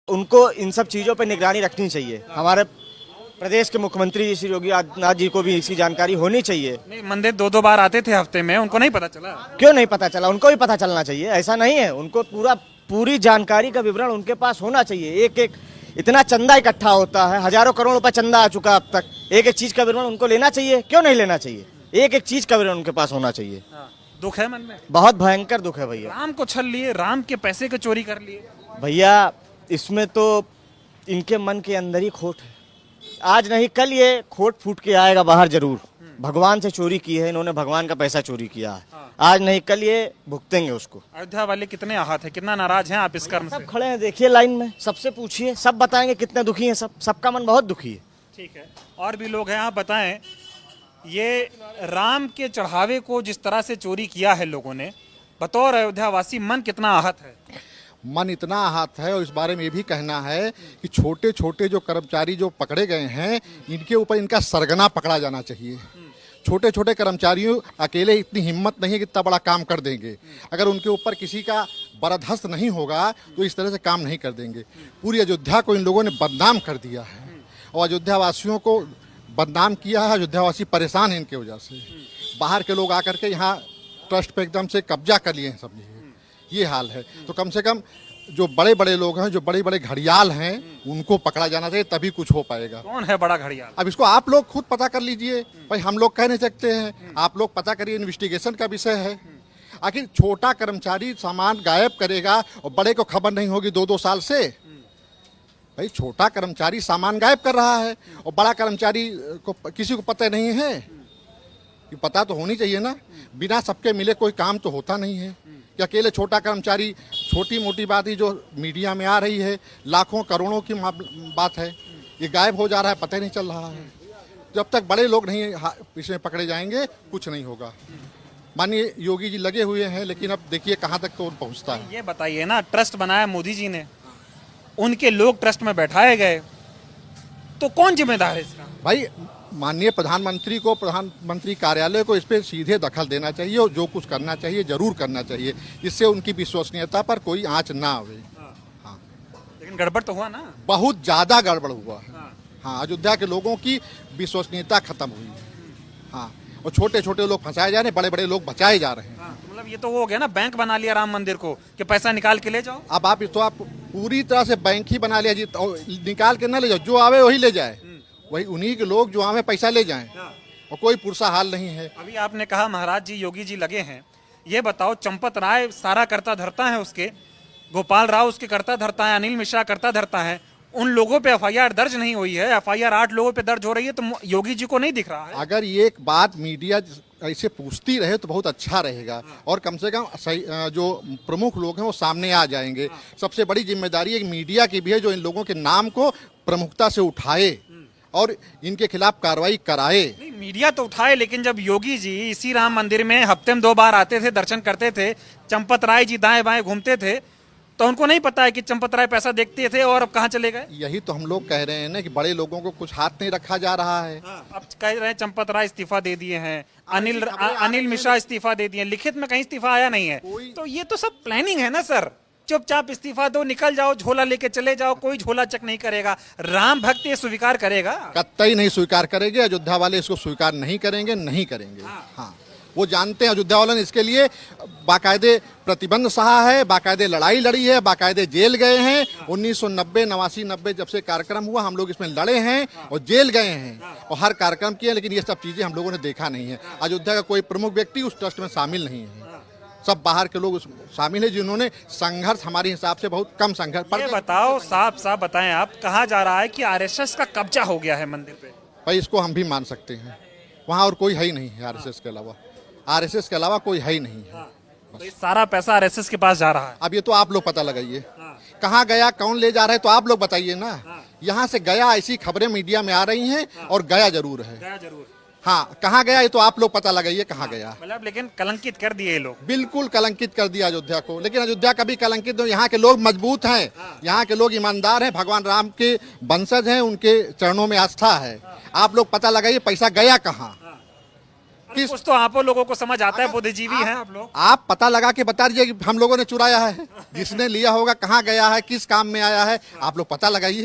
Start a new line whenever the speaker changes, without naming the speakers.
उनको इन सब चीज़ों पर निगरानी रखनी चाहिए। हमारे प्रदेश के मुख्यमंत्री श्री योगी आदित्यनाथ जी को भी इसकी जानकारी होनी चाहिए।
नहीं, मंदिर दो दो बार आते थे हफ्ते में, उनको नहीं पता चला?
क्यों नहीं पता चला? उनको भी पता चलना चाहिए। ऐसा नहीं है, उनको पूरी जानकारी का विवरण उनके पास होना चाहिए। एक एक इतना चंदा इकट्ठा होता है, हजारों करोड़ रुपए चंदा आ चुका अब तक। एक एक चीज का विवरण उनको लेना चाहिए। क्यों नहीं लेना चाहिए? एक एक चीज का विवरण उनके पास होना चाहिए।
दुख है मन में?
बहुत भयंकर दुख है भैया।
राम को छल लिए, राम के पैसे को चोरी कर लिए।
भैया इसमें तो इनके मन के अंदर ही खोट है। आज नहीं कल ये खोट फूट के आएगा बाहर जरूर। भगवान से चोरी की है इन्होंने, भगवान का पैसा चोरी किया है। आज नहीं कल ये भुगतेंगे उसको।
अयोध्या वाले कितने आहत है, कितना नाराज हैं आप इस कर्म से?
सब खड़े हैं, देखिए लाइन में, सबसे पूछिए, सब बताएंगे कितने दुखी हैं। सबका मन बहुत दुखी है।
ठीक है, और भी लोग हैं, आप बताएं, ये राम के चढ़ावे को जिस तरह से चोरी किया है लोगों ने, बतौर अयोध्यावासी मन कितना आहत है?
मन इतना आहत है, और इस बारे में ये भी कहना है कि छोटे छोटे जो कर्मचारी जो पकड़े गए हैं, इनके ऊपर इनका सरगना पकड़ा जाना चाहिए। छोटे छोटे कर्मचारियों अकेले इतनी हिम्मत नहीं है कि इतना बड़ा काम कर देंगे। अगर उनके ऊपर किसी का बर्दाश्त नहीं होगा तो इस तरह से काम नहीं कर देंगे। पूरी अयोध्या को इन लोगों ने बदनाम कर दिया है, और अयोध्या वासियों को बदनाम किया है। अयोध्यावासी परेशान हैं इनके वजह से। बाहर के लोग आकर के यहाँ ट्रस्ट पे एकदम से कब्जा कर लिए हैं सब। ये हाल है। तो कम से कम जो बड़े बड़े लोग हैं, जो बड़े बड़े घड़ियाल हैं, उनको पकड़ा जाना चाहिए, तभी कुछ हो पाएगा।
कौन है बड़ा घड़ियाल?
अब इसको आप लोग खुद पता कर लीजिए भाई, हम लोग कह नहीं सकते हैं। आप लोग पता करिए, इन्वेस्टिगेशन का विषय है। आखिर छोटा कर्मचारी सामान गायब करेगा और बड़े को खबर नहीं होगी 2-2 साल से? भाई छोटा कर्मचारी सामान गायब कर रहा है और बड़ा कर्मचारी को किसी को पता नहीं है। ये पता तो होनी चाहिए ना। बिना सबके मिले कोई काम तो होता नहीं है। कि अकेले छोटा कर्मचारी, छोटी मोटी बात ही जो मीडिया में आ रही है, लाखों करोड़ों की बात है, ये गायब हो जा रहा है, पता ही नहीं चल रहा है। जब तक बड़े लोग नहीं इसमें पकड़े जाएंगे कुछ नहीं होगा। मानिए योगी जी लगे हुए हैं, लेकिन अब देखिए कहाँ तक तो पहुँचता है।
ये बताइए ना, ट्रस्ट बनाया मोदी जी ने, उनके लोग ट्रस्ट में बैठाए गए, तो कौन जिम्मेदार है इसका?
भाई माननीय प्रधानमंत्री को, प्रधानमंत्री कार्यालय को इस पे सीधे दखल देना चाहिए, और जो कुछ करना चाहिए जरूर करना चाहिए, जिससे उनकी विश्वसनीयता पर कोई आंच ना आवे। हाँ,
लेकिन गड़बड़ तो हुआ ना,
बहुत ज्यादा गड़बड़ हुआ है। हाँ, अयोध्या के लोगों की विश्वसनीयता खत्म हुई है। हाँ, और छोटे छोटे लोग फंसाए जा रहे हैं, बड़े बड़े लोग बचाए जा रहे हैं।
तो मतलब ये तो वो हो गया ना, बैंक बना लिया राम मंदिर को कि पैसा निकाल के ले जाओ।
अब आप पूरी तरह से बैंक ही बना लिया जी, निकाल के ना ले जाओ, जो आवे वही ले जाए, वही उन्हीं के लोग जो आवे पैसा ले जाएं, और कोई पुरसा हाल नहीं है।
अभी आपने कहा महाराज जी, योगी जी लगे हैं, ये बताओ, चंपत राय सारा करता धरता है उसके, गोपाल राव उसके करता धरता है, अनिल मिश्रा करता धरता है, उन लोगों पे एफआईआर दर्ज नहीं हुई है, एफआईआर 8 लोगों पे दर्ज हो रही है, तो योगी जी को नहीं दिख रहा है?
अगर ये एक बात मीडिया ऐसे पूछती रहे तो बहुत अच्छा रहेगा, और कम से कम जो प्रमुख लोग हैं वो सामने आ जाएंगे। सबसे बड़ी जिम्मेदारी एक मीडिया की भी है, जो इन लोगों के नाम को प्रमुखता से उठाए और इनके खिलाफ कार्रवाई कराए।
नहीं, मीडिया तो उठाए, लेकिन जब योगी जी इसी राम मंदिर में हफ्ते में 2 बार आते थे, दर्शन करते थे, चंपत राय जी दाएं बाएं घूमते थे, तो उनको नहीं पता है कि चंपत राय पैसा देखते थे और अब कहाँ चले गए?
यही तो हम लोग कह रहे हैं ना कि बड़े लोगों को कुछ हाथ नहीं रखा जा रहा है।
अब कह रहे हैं चंपत राय इस्तीफा दे दिए हैं, अनिल मिश्रा इस्तीफा दे दिए, लिखित में कहीं इस्तीफा आया नहीं है। तो ये तो सब प्लानिंग है ना सर। चुपचाप इस्तीफा दो, निकल जाओ, झोला लेके चले जाओ, कोई झोला चक नहीं करेगा। राम भक्त ये स्वीकार करेगा?
कतई नहीं स्वीकार करेंगे। अयोध्या वाले इसको स्वीकार नहीं करेंगे, नहीं करेंगे। हाँ, वो जानते हैं, अयोध्या वालों ने इसके लिए बाकायदे प्रतिबंध सहा है, बाकायदे लड़ाई लड़ी है, बाकायदे जेल गए हैं। 1990, 89, 90 जब से कार्यक्रम हुआ, हम लोग इसमें लड़े हैं और जेल गए हैं और हर कार्यक्रम किए, लेकिन ये सब चीजें हम लोगों ने देखा नहीं है। अयोध्या का कोई प्रमुख व्यक्ति उस ट्रस्ट में शामिल नहीं है, सब बाहर के लोग शामिल है, जिन्होंने संघर्ष हमारे हिसाब से बहुत कम संघर्ष।
ये बताओ, साफ साफ बताएं आप, कहा जा रहा है कि आरएसएस का कब्जा हो गया है मंदिर पे?
भाई इसको हम भी मान सकते हैं, वहाँ और कोई है ही नहीं है आरएसएस के अलावा। आरएसएस के अलावा कोई है ही नहीं है।
तो ये सारा पैसा आरएसएस के पास जा रहा है।
अब ये तो आप लोग पता लगाइए कहाँ गया, कौन ले जा रहा है, तो आप लोग बताइए ना। यहाँ से गया, ऐसी खबरें मीडिया में आ रही हैं, और गया जरूर है।
गया जरूर।
हाँ, कहाँ गया ये तो आप लोग पता लगाइए कहाँ गया।
मतलब लेकिन कलंकित कर दिए लोग,
बिल्कुल कलंकित कर दिया अयोध्या को। लेकिन अयोध्या कभी कलंकित नहीं। यहाँ के लोग मजबूत हैं, यहाँ के लोग ईमानदार हैं, भगवान राम के वंशज हैं, उनके चरणों में आस्था है। आप लोग पता लगाइए पैसा गया कहाँ। किस
कुछ तो आप लोगों को समझ आता है, बुद्धिजीवी हैं आप लोग।
आप पता लगा के बता दीजिए कि हम लोगों ने चुराया है, जिसने लिया होगा कहाँ गया है, किस काम में आया है, आप लोग पता लगाइए।